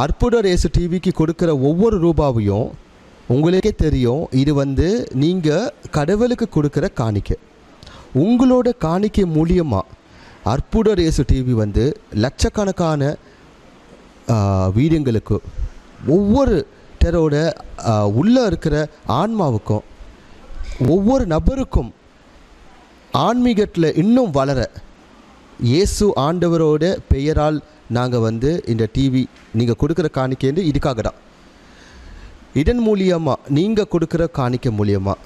அற்புதர் இயேசு டிவிக்கு கொடுக்குற ஒவ்வொரு ரூபாவையும் உங்களுக்கே தெரியும், இது நீங்கள் கடவுளுக்கு கொடுக்குற காணிக்கை. உங்களோட காணிக்கை மூலியமாக அற்புதர் இயேசு டிவி லட்சக்கணக்கான வீடுங்களுக்கு, ஒவ்வொரு டரோட உள்ளே இருக்கிற ஆன்மாவுக்கும், ஒவ்வொரு நபருக்கும் ஆன்மீகத்தில் இன்னும் வளர இயேசு ஆண்டவரோட பெயரால் நாங்கள் இந்த டிவி நீங்கள் கொடுக்குற காணிக்கை இதுக்காக தான். இதன் மூலியமாக நீங்கள் கொடுக்குற காணிக்கை மூலியமாக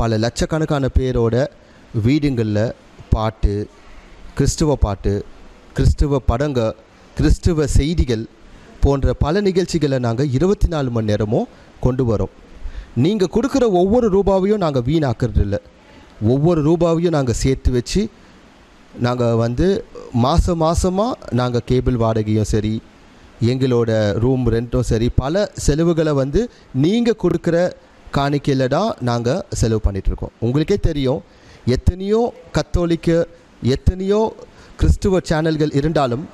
பல லட்சக்கணக்கான பேரோட வீடுங்களில் பாட்டு, கிறிஸ்துவ பாட்டு, கிறிஸ்துவ படங்க, கிறிஸ்துவ செய்திகள் போன்ற பல நிகழ்ச்சிகளை நாங்கள் 24 மணி நேரமும் கொண்டு வரோம். நீங்கள் கொடுக்குற ஒவ்வொரு ரூபாவையும் நாங்கள் வீணாக்கிறது இல்லை. ஒவ்வொரு ரூபாவையும் நாங்கள் சேர்த்து வச்சு நாங்கள் மாதமாக நாங்கள் கேபிள் வாடகையும் சரி, எங்களோட ரூம் ரெண்ட்டும் சரி, பல செலவுகளை நீங்கள் கொடுக்குற காணிக்கையில் தான் நாங்கள் செலவு பண்ணிகிட்ருக்கோம். உங்களுக்கே தெரியும், எத்தனையோ கத்தோலிக்க, எத்தனையோ கிறிஸ்துவ சேனல்கள் இருந்தாலும்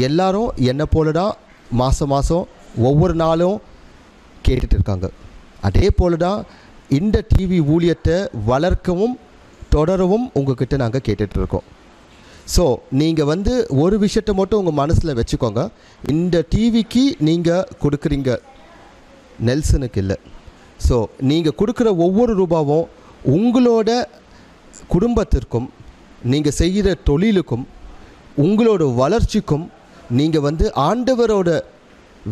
எல்லாரும் என்னை போல தான் மாதம் ஒவ்வொரு நாளும் கேட்டுட்டு இருக்காங்க. அதே போல தான் இந்த டிவி ஊழியத்தை வளர்க்கவும் தொடரவும் உங்கள்கிட்ட நாங்கள் கேட்டுட்ருக்கோம். ஸோ நீங்கள் ஒரு விஷயத்தை மட்டும் உங்கள் மனசில் வச்சுக்கோங்க, இந்த டிவிக்கு நீங்கள் கொடுக்குறீங்க, நெல்சனுக்கு இல்லை. ஸோ நீங்கள் கொடுக்குற ஒவ்வொரு ரூபாவும் உங்களோட குடும்பத்திற்கும், நீங்கள் செய்கிற தொழிலுக்கும், உங்களோட வளர்ச்சிக்கும், நீங்கள் ஆண்டவரோட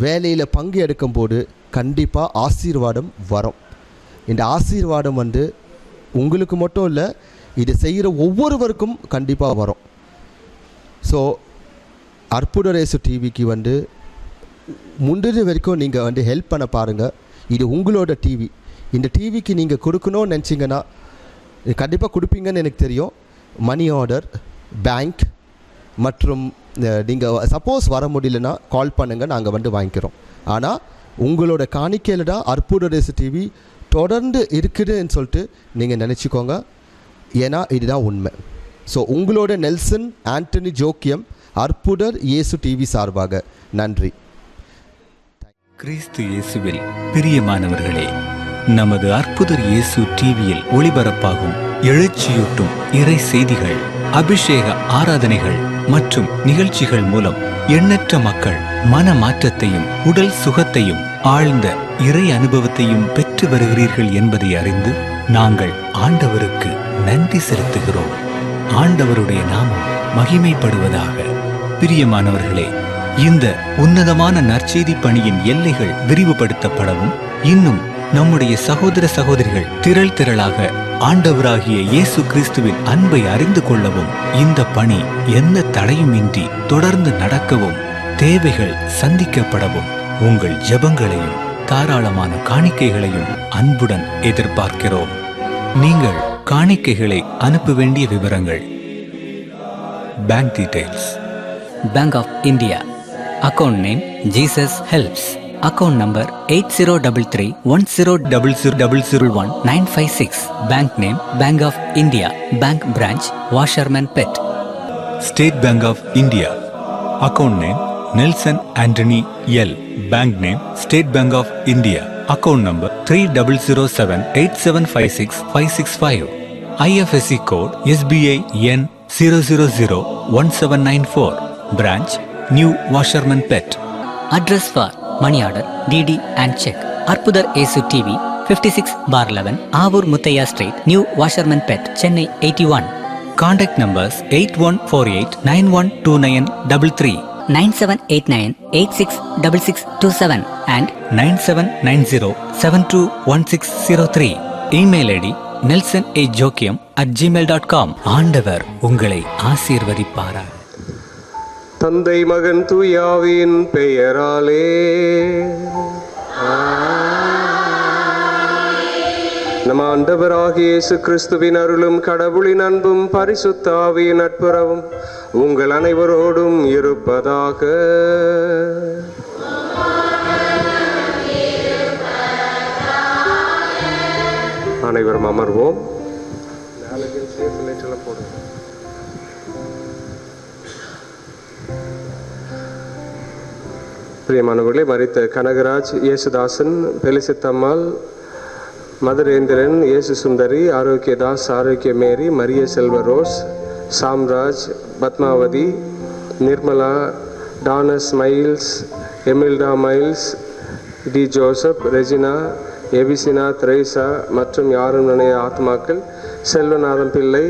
வேலையில் பங்கு எடுக்கும்போது கண்டிப்பாக ஆசீர்வாதம் வரும். இந்த ஆசீர்வாதம் உங்களுக்கு மட்டும் இல்லை, இது செய்கிற ஒவ்வொருவருக்கும் கண்டிப்பாக வரும். ஸோ அற்புதர் இயேசு டிவிக்கு முந்தின வரைக்கும் நீங்கள் ஹெல்ப் பண்ண பாருங்கள். இது உங்களோட டிவி. இந்த டிவிக்கு நீங்கள் கொடுக்கணும்னு நினச்சிங்கன்னா கண்டிப்பாக கொடுப்பீங்கன்னு எனக்கு தெரியும். மணி ஆர்டர், பேங்க் மற்றும் நீங்கள் சப்போஸ் வர முடியலன்னா கால் பண்ணுங்கள், நாங்கள் வாங்கிக்கிறோம். ஆனால் உங்களோட காணிக்கையில் தான் அற்புதர் இயேசு டிவி தொடர்ந்து இருக்குதுன்னு சொல்லிட்டு நீங்கள் நினச்சிக்கோங்க. ஏன்னா இதுதான் உண்மை. ஸோ உங்களோட நெல்சன் ஆண்டனி ஜோக்கியம், அற்புதர் இயேசு டிவி சார்பாக நன்றி. கிறிஸ்து இயேசுவில் பிரியமானவர்களே, நமது அற்புதர் இயேசு டிவியில் ஒளிபரப்பாகும் எழுச்சியூட்டும் இறை செய்திகள், அபிஷேக ஆராதனைகள் மற்றும் நிகழ்ச்சிகள் மூலம் எண்ணற்ற மக்கள் மன மாற்றத்தையும் உடல் சுகத்தையும் ஆழ்ந்த இறை அனுபவத்தையும் பெற்று வருகிறீர்கள் என்பதை அறிந்து நாங்கள் ஆண்டவருக்கு நன்றி செலுத்துகிறோம். ஆண்டவருடைய நாமம் மகிமைப்படுவதாக. பிரியமானவர்களே, இந்த உன்னதமான நற்செய்தி பணியின் எல்லைகள் விரிவுபடுத்தப்படவும், இன்னும் நம்முடைய சகோதர சகோதரிகள் திரள் திரளாக ஆண்டவராகிய இயேசு கிறிஸ்துவின் அன்பை அறிந்து கொள்ளவும், இந்த பணி எந்த தடையுமின்றி தொடர்ந்து நடக்கவும், தேவைகள் சந்திக்கப்படவும் உங்கள் ஜெபங்களையும் தாராளமான காணிக்கைகளையும் அன்புடன் எதிர்பார்க்கிறோம். நீங்கள் காணிக்கைகளை அனுப்ப வேண்டிய விவரங்கள்: bank details, Bank of India, account name Jesus Helps, account number 80331000000196, bank name Bank of India, bank branch Washerman Pet. State Bank of India, account name Nelson Anthony L, bank name State Bank of India, account number 300787565665, IFSC code SBI N 0001794, branch New Washerman Pet. Address for money order, DD and check. Arpudar Yesu TV, 56/11, Avur Muthaiya Street, New Washerman Pet, Chennai 81. Contact numbers 8148912933, 9789866627 and 9790721603. Email ID nelsonjokiam@gmail.com. ஆண்டவர் உங்களை ஆசீர்வதிப்பாராக. தந்தை மகன் தூயாவின் பெயராலே நம் ஆண்டவராகிய இயேசு கிறிஸ்துவின் அருளும் கடவுளின் அன்பும் பரிசுத்த ஆவியின் நட்புறவும் உங்கள் அனைவரோடும் இருப்பதாக. அனைவரும் அமர்வோம். பிரியமானவர்களே, மரித்த கனகராஜ், இயேசுதாசன், பெலிசித்தம்மாள், மதுரேந்திரன், இயேசு சுந்தரி, ஆரோக்கியதாஸ், ஆரோக்கிய Mary, Maria Selva Rose, Samraj, Padmavathi, Nirmala, டானஸ் Miles, Emilda Miles, D Joseph, Regina, எபிசினா, திரேசா மற்றும் யாரும் நினைய ஆத்மாக்கள், செல்வநாதம் பிள்ளை,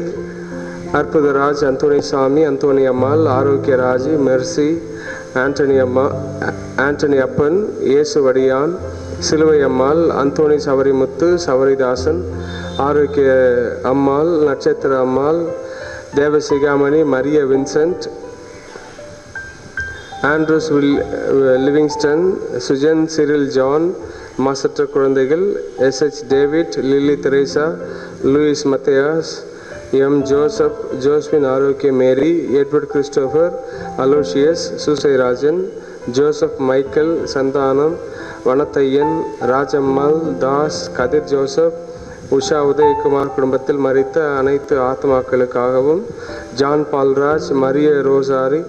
அற்புதராஜ், அந்தோணிசாமி, அந்தோணி அம்மாள், ஆரோக்கியராஜ், மெர்சி, ஆண்டனி அப்பன், இயேசுவடியான், சிலுவை அம்மாள், Anthony Savarimuthu, சவரிதாசன், Arokiya Ammal, Natchathira Ammal, Devasigamani, Maria Vincent, Andrews Livingston, Sujan, Cyril John, மாசற்ற குழந்தைகள், SH David, Lily Theresa, Louis Mathias, M Joseph, Josephine, Arokiya Mary, Edward Christopher, Aloysius, Susairajan, Joseph Michael, Santhanam, Vanathaiyan, Rajammal, Das, Kathir Joseph, Usha Udayakumar குடும்பத்தில் மரித்த அனைத்து ஆத்மாக்களுக்காகவும், John Paulraj, Maria Rosary,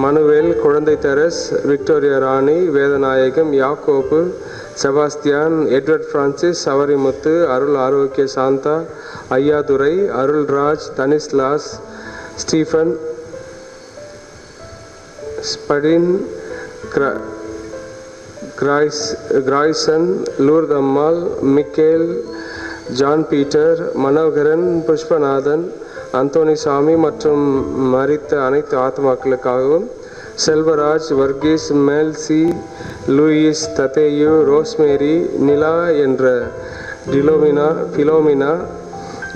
Manuel, Kuzhandai Therese, Victoria Rani, Vedanayagam, Yakoppu, Sebastian, Edward Francis, Savarimuthu, Arul, Arokiya Santha, Ayyadurai, Arulraj, Stanislaus, Stephen, ஸ்படின், கிராய்சன், Lourdammal, Michael, John Peter, Manoharan, Pushpanathan, Anthonisamy மற்றும் மரித்த அனைத்து ஆத்மாக்களுக்காகவும், செல்வராஜ், வர்கீஸ், மேல்சி, லூயிஸ், ததேயு, ரோஸ்மேரி, நிலா என்ற பிலோமினா,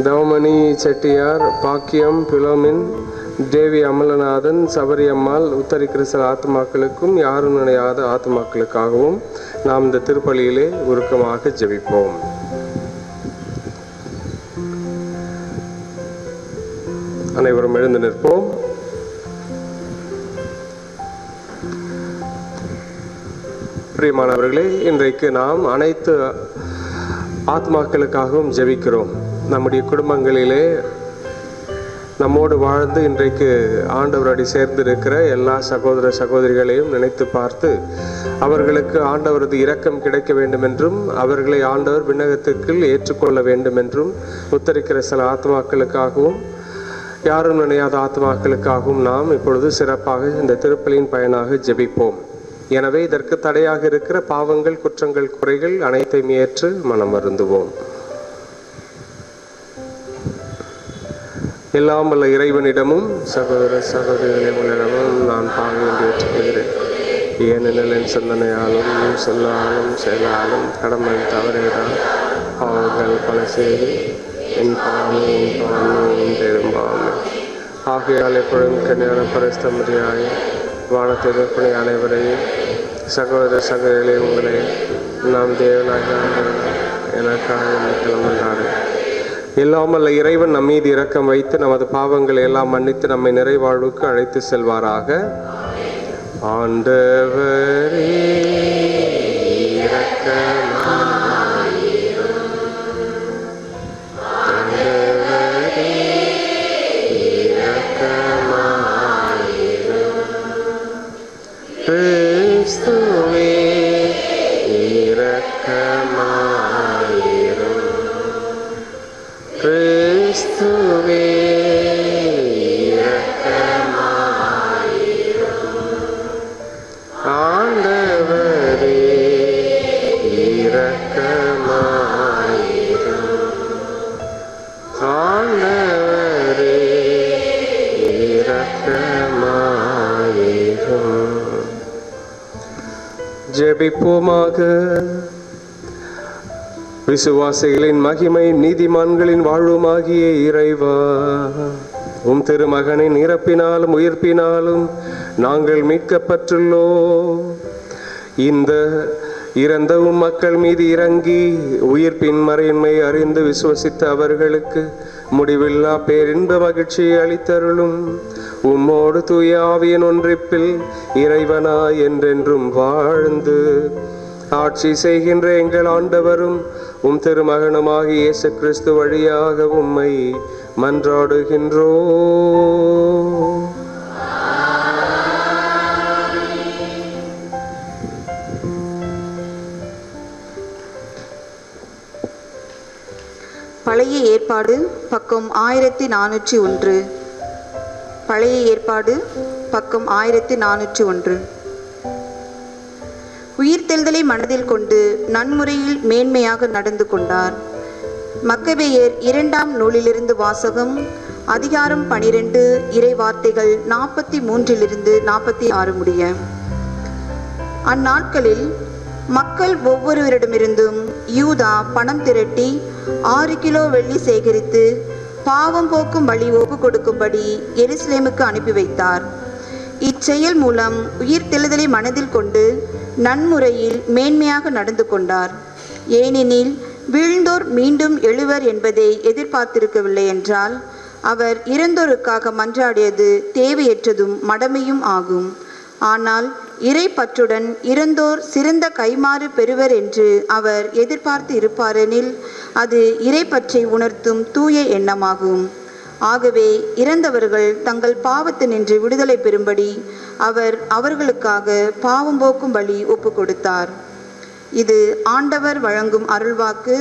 தவமணி செட்டியார், பாக்கியம், பிலோமின், தேவி அமலநாதன், சபரியம்மாள், உத்தரி கிறிஸ்தவ ஆத்மாக்களுக்கும் யாரும் நினையாத ஆத்மாக்களுக்காகவும் நாம் இந்த திருப்பலியிலே உருக்கமாக ஜெபிப்போம். அனைவரும் எழுந்து நிற்போம். பிரியமானவர்களே, இன்றைக்கு நாம் அனைத்து ஆத்மாக்களுக்காகவும் ஜெபிக்கிறோம். நம்முடைய குடும்பங்களிலே நம்மோடு வாழ்ந்து இன்றைக்கு ஆண்டவரடி சேர்ந்திருக்கிற எல்லா சகோதர சகோதரிகளையும் நினைத்து பார்த்து அவர்களுக்கு ஆண்டவரது இரக்கம் கிடைக்க வேண்டும் என்றும் அவர்களை ஆண்டவர் விண்ணகத்திற்குள் ஏற்றுக்கொள்ள வேண்டும் என்றும் உத்தரிக்கிற சில ஆத்மாக்களுக்காகவும் யாரும் நினையாத ஆத்மாக்களுக்காகவும் நாம் இப்பொழுது சிறப்பாக இந்த திருப்பலியின் பயனாக ஜெபிப்போம். எனவே இதற்கு தடையாக இருக்கிற பாவங்கள், குற்றங்கள், குறைகள் அனைத்தையும் ஏற்று மனம் வருந்துவோம். எல்லாம் வல்ல இறைவனிடமும் சகோதர சகோதரிகளை உங்களிடமும் நான் பாவி என்று ஏற்றுக்கொள்கிறேன். ஏனெனில் என் சிந்தனையாலும் சொல்லாலும் செயலாலும் கடமை தவறுகிறால் பாவங்கள் பல செய்து என் பாவமும் பெரும்பாமை ஆகையால் எப்பொழுதும் கன்னியான பரிஸ்தமதியாய் வானத்தை விற்பனை அனைவரையும் சகோதர சகோதரிகளை உங்களை நாம் தேவனாக எனக்காக கிளம்புகிறாரு. எல்லாமல்ல இறைவன் நம் மீது இரக்கம் வைத்து நமது பாவங்களை எல்லாம் மன்னித்து நம்மை நிறைவாழ்வுக்கு அழைத்து செல்வாராக. ஆண்டவரே கிறிஸ்துவே இரக்கமாயிரும். கிறிஸ்துவே இரக்கமாயிரும். ஆண்டவரே இரக்கமாயிரும். ஆண்டவரே இரக்கமாயிரும். ஜெபிப்போமாக. விசுவாசிகளின் மகிமை நீதிமான்களின் வாழ்வுமாகிய இறைவா, உம் திருமகனின் இறப்பினாலும் உயிர்ப்பினாலும் நாங்கள் மீட்கப்பட்டுள்ளோம். இந்த இறந்த உம் மக்கள் மீது இறங்கி உயிர்ப்பின் மறையின்மை அறிந்து விசுவசித்த அவர்களுக்கு முடிவில்லா பேரின்ப மகிழ்ச்சியை அளித்தருளும். உம்மோடு தூய ஆவியின் ஒன்றிப்பில் இறைவனாய் என்றென்றும் வாழ்ந்து ஆட்சி செய்கின்ற எங்கள் ஆண்டவரும் உம் திருமகனுமாகிய இயேசு கிறிஸ்து வழியாக உம்மை மன்றாடுகின்றோம். பழைய ஏற்பாடு பக்கம் 1401. பழைய ஏற்பாடு பக்கம் 1401. உயிர்த்தெழுதலை மனதில் கொண்டு நன்முறையில் மேன்மையாக நடந்து கொண்டார். மக்கபேயர் 2ஆம் நூலிலிருந்து வாசகம். அதிகாரம் 12, இறை வார்த்தைகள் 43 46 முடிய. அந்நாட்களில் மக்கள் ஒவ்வொருவரிடமிருந்தும் யூதா பணம் திரட்டி 6 கிலோ வெள்ளி சேகரித்து பாவம் போக்கும் பலி ஒப்பு கொடுக்கும்படி எருசலேமுக்கு அனுப்பி வைத்தார். இச்செயல் மூலம் உயிர்த்தெழுதலை மனதில் கொண்டு நன்முறையில் மேன்மையாக நடந்து கொண்டார். ஏனெனில் வீழ்ந்தோர் மீண்டும் எழுவர் என்பதை எதிர்பார்த்திருக்கவில்லை என்றால் அவர் இறந்தோருக்காக மன்றாடியது தேவையற்றதும் மடமையும் ஆகும். ஆனால் இறை பற்றுடன் இறந்தோர் சிறந்த கைமாறு பெறுவர் என்று அவர் எதிர்பார்த்து இருப்பாரெனில் அது இறை பற்றை உணர்த்தும் தூய எண்ணமாகும். ஆகவே இறந்தவர்கள் தங்கள் பாவத்தினின்று விடுதலை பெறும்படி அவர் அவர்களுக்காக பாவம் போக்கும் பலி ஒப்பு கொடுத்தார். இது ஆண்டவர் வழங்கும் அருள்வாக்கு.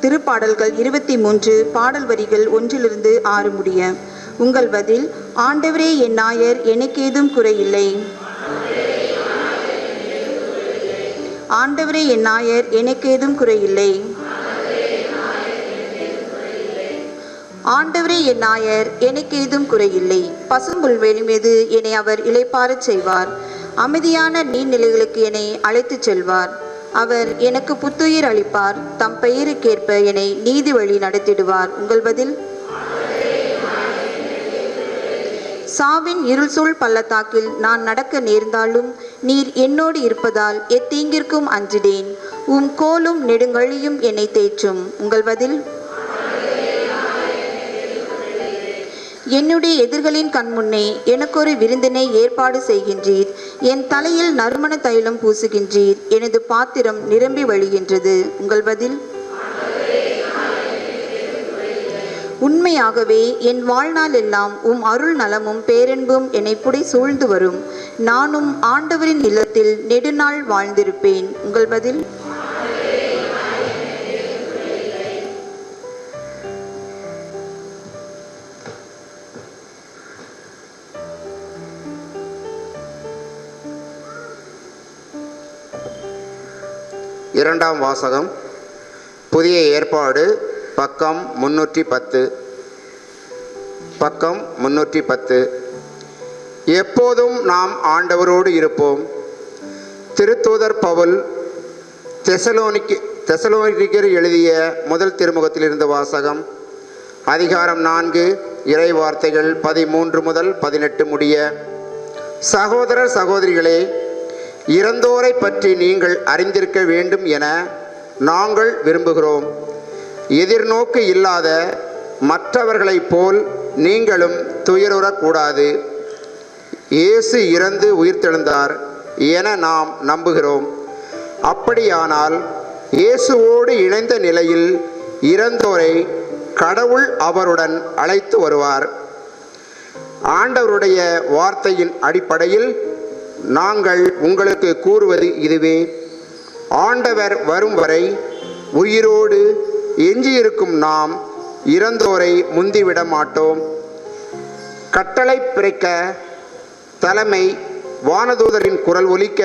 திருப்பாடல்கள் 23, பாடல் வரிகள் 1-6 முடிய. உங்கள் பதில்: ஆண்டவரே என் நாயர், எனக்கேதும் குறையில்லை. ஆண்டவரே என் நாயர், எனக்கேதும் குறையில்லை. ஆண்டவரே என் நாயர், எனக்கேதும் குறையில்லை. பசும்புல்வெளி மீது என்னை அவர் இளைப்பாறச் செய்வார். அமைதியான நீர்நிலைகளுக்கு என்னை அழைத்துச் செல்வார். அவர் எனக்கு புத்துயிர் அளிப்பார். தம் பெயருக்கேற்ப என்னை நீதி வழி நடத்திடுவார். உங்கள் பதில்: சாவின் இருள் சூழ் பள்ளத்தாக்கில் நான் நடக்க நேர்ந்தாலும் நீர் என்னோடு இருப்பதால் எத்தீங்கிற்கும் அஞ்சிடேன். உம் கோலும் நெடுங்கழியும் என்னை தேற்றும். உங்கள் பதில்: என்னுடைய எதிர்களின் கண்முன்னே எனக்கொரு விருந்தினை ஏற்பாடு செய்கின்றீர். என் தலையில் நறுமண தைலம் பூசுகின்றீர். எனது பாத்திரம் நிரம்பி வழிகின்றது. உங்கள் பதில்: உண்மையாகவே என் வாழ்நாள் எல்லாம் உம் அருள் நலமும் பேரன்பும் என்னை புடை சூழ்ந்து வரும். நானும் ஆண்டவரின் இல்லத்தில் நெடுநாள் வாழ்ந்திருப்பேன். உங்கள் பதில்: இரண்டாம் வாசகம். புதிய ஏற்பாடு பக்கம் 310. பக்கம் 310. எப்போதும் நாம் ஆண்டவரோடு இருப்போம். திருத்தூதர் பவுல் தெசலோனிக்கர் எழுதிய முதல் திருமுகத்திலிருந்து வாசகம். அதிகாரம் 4, இறை வார்த்தைகள் 13-18 முடிய. சகோதரர் சகோதரிகளே, இறந்தோரை பற்றி நீங்கள் அறிந்திருக்க வேண்டும் என நாங்கள் விரும்புகிறோம். எதிர்நோக்கு இல்லாத மற்றவர்களைப் போல் நீங்களும் துயருறக்கூடாது. இயேசு இறந்து உயிர்த்தெழுந்தார் என நாம் நம்புகிறோம். அப்படியானால் இயேசுவோடு இணைந்த நிலையில் இறந்தோரை கடவுள் அவருடன் அழைத்து வருவார். ஆண்டவருடைய வார்த்தையின் அடிப்படையில் நாங்கள் உங்களுக்கு கூறுவது இதுவே: ஆண்டவர் வரும் வரை உயிரோடு எஞ்சியிருக்கும் நாம் இறந்தோரை முந்திவிட மாட்டோம். கட்டளை பிறக்க தலைமை வானதூதரின் குரல் ஒலிக்க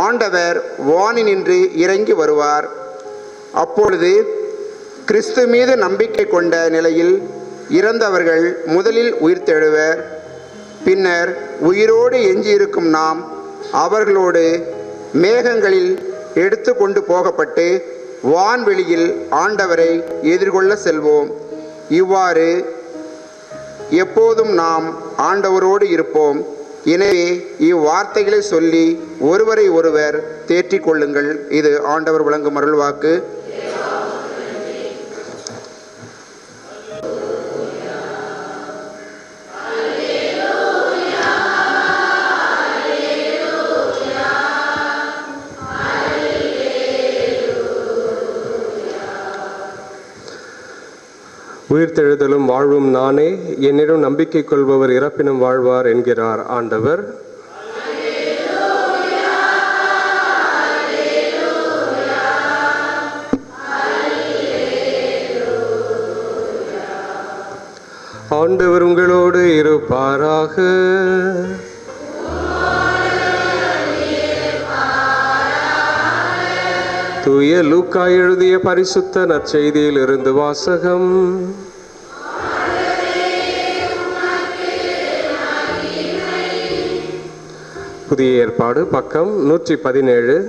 ஆண்டவர் வானினின்று இறங்கி வருவார். அப்பொழுது கிறிஸ்து மீது நம்பிக்கை கொண்ட நிலையில் இறந்தவர்கள் முதலில் உயிர்த்தெழுவர். பின்னர் உயிரோடு எஞ்சியிருக்கும் நாம் அவர்களோடு மேகங்களில் எடுத்து கொண்டு போகப்பட்டு வான்வெளியில் ஆண்டவரை எதிர்கொள்ள செல்வோம். இவ்வாறு எப்போதும் நாம் ஆண்டவரோடு இருப்போம். எனவே இவ்வார்த்தைகளை சொல்லி ஒருவரை ஒருவர் தேற்றிக் கொள்ளுங்கள். இது ஆண்டவர் வழங்கும் அருள்வாக்கு. உயிர்த்தெழுதலும் வாழ்வும் நானே, என்னிடம் நம்பிக்கை கொள்பவர் இறப்பினும் வாழ்வார் என்கிறார் ஆண்டவர். ஆண்டவர் உங்களோடு இருப்பாராக. தூய லூக்கா எழுதிய பரிசுத்த நற்செய்தியில் இருந்து வாசகம். புதிய ஏற்பாடு பக்கம் 117.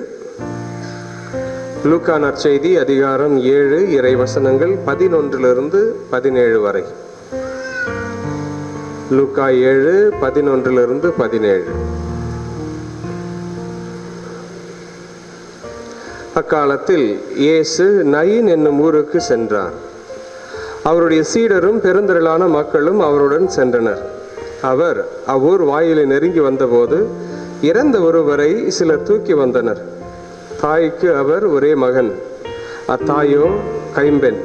லூக்கா நற்செய்தி அதிகாரம் 7 இறைவசனங்கள் 11 17 வரை. லூக்கா 7 11 17. அக்காலத்தில் இயேசு நயின் என்னும் ஊருக்கு சென்றார். அவருடைய சீடரும் பெருந்திரளான மக்களும் அவருடன் சென்றனர். அவர் அவ்வூர் வாயிலை நெருங்கி வந்தபோது இறந்த ஒருவரை சிலர் தூக்கி வந்தனர். தாய்க்கு அவர் ஒரே மகன், அத்தாயோ கைம்பெண்.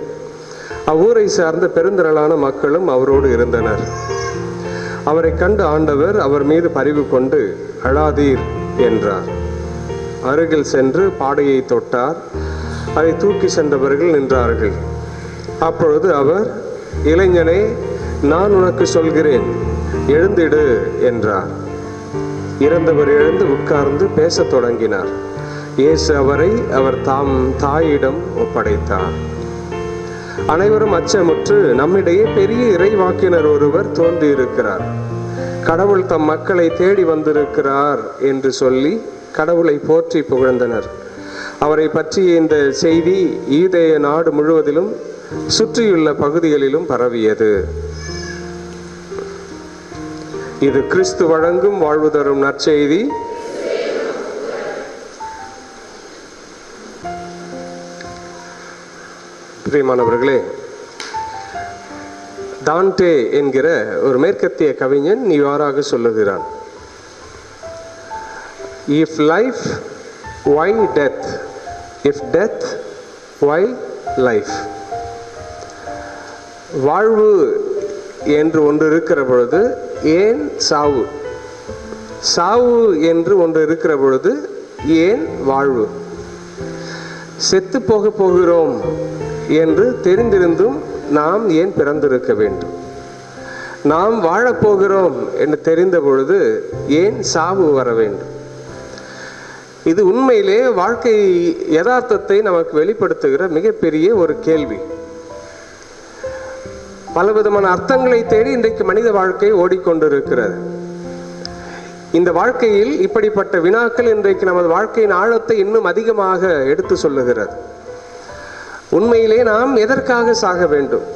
அவ்வூரை சார்ந்த பெருந்திரளான மக்களும் அவரோடு இருந்தனர். அவரை கண்டு ஆண்டவர் அவர் மீது பரிவு கொண்டு அழாதீர் என்றார். அருகில் சென்று பாடையை தொட்டார். அதை தூக்கி சென்றவர்கள் நின்றார்கள். அப்பொழுது அவர், இளைஞனே, நான் உனக்கு சொல்கிறேன், எழுந்திடு என்றார். இறந்தவர் எழுந்து உட்கார்ந்து பேசத் தொடங்கினார். இயேசு அவரை அவர் தாம் தாயிடம் ஒப்படைத்தார். அனைவரும் அச்சமுற்று, நம்மிடையே பெரிய இறைவாக்கினர் ஒருவர் தோன்றியிருக்கிறார், கடவுள் தம் மக்களை தேடி வந்திருக்கிறார் என்று சொல்லி கடவுளை போற்றி புகழ்ந்தனர். அவரை பற்றிய இந்த செய்தி யூதேய நாடு முழுவதிலும் சுற்றியுள்ள பகுதிகளிலும் பரவியது. இது கிறிஸ்து வழங்கும் வாழ்வு தரும் நற்செய்தி. பிரியமானவர்களே, டான்டே என்கிற ஒரு மேற்கத்திய கவிஞன் இவ்வாறாக சொல்லுகிறான்: If life, why death? If death, why life? வாழ்வு என்று ஒன்று இருக்கிற பொழுது ஏன் சாவு? சாவு என்று ஒன்று இருக்கிற பொழுது ஏன் வாழ்வு? செத்து போகிறோம் என்று தெரிந்திருந்தும் நாம் ஏன் பிறந்திருக்க வேண்டும்? நாம் வாழப்போகிறோம் என்று தெரிந்த பொழுது ஏன் சாவு வர வேண்டும்? இது உண்மையிலே வாழ்க்கை யதார்த்தத்தை நமக்கு வெளிப்படுத்துகிற மிகப்பெரிய ஒரு கேள்வி. பலவிதமான அர்த்தங்களை தேடி இன்றைக்கு மனித வாழ்க்கை ஓடிக்கொண்டிருக்கிறது. இந்த வாழ்க்கையில் இப்படிப்பட்ட வினாக்கள் இன்றைக்கு நமது வாழ்க்கையின் ஆழத்தை இன்னும் அதிகமாக எடுத்து சொல்லுகிறது. உண்மையிலே நாம் எதற்காக சாக வேண்டும்?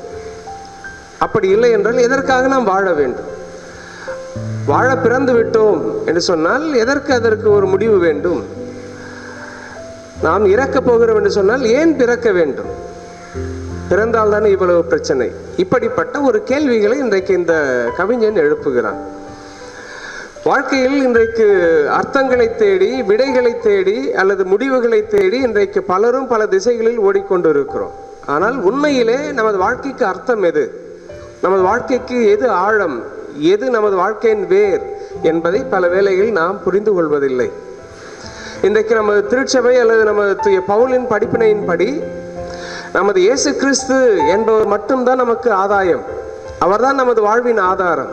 அப்படி இல்லை என்றால் எதற்காக நாம் வாழ வேண்டும்? வாழ பிறந்து விட்டோம் என்று சொன்னால் எதற்கு அதற்கு ஒரு முடிவு வேண்டும்? நாம் இறக்க போகிறோம் என்று சொன்னால் ஏன் பிறக்க வேண்டும்? பிறந்தால் தானே இவ்வளவு பிரச்சனை. இப்படிப்பட்ட ஒரு கேள்விகளை இன்றைக்கு இந்த கவிஞன் எழுப்புகிறான். வாழ்க்கையில் இன்றைக்கு அர்த்தங்களை தேடி, விடைகளை தேடி அல்லது முடிவுகளை தேடி இன்றைக்கு பலரும் பல திசைகளில் ஓடிக்கொண்டிருக்கிறோம். ஆனால் உண்மையிலே நமது வாழ்க்கைக்கு அர்த்தம் எது? நமது வாழ்க்கைக்கு எது ஆழம்? எது நமது வாழ்க்கையின் வேர் என்பதை பல வேளைகளில் நாம் புரிந்து கொள்வதில்லை. இன்றைக்கு நமது திருச்சபை அல்லது நமது பவுலின் படிப்பினையின்படி நமது இயேசு கிறிஸ்து என்பவர் மட்டும்தான் நமக்கு ஆதாயம். அவர்தான் நமது வாழ்வின் ஆதாரம்.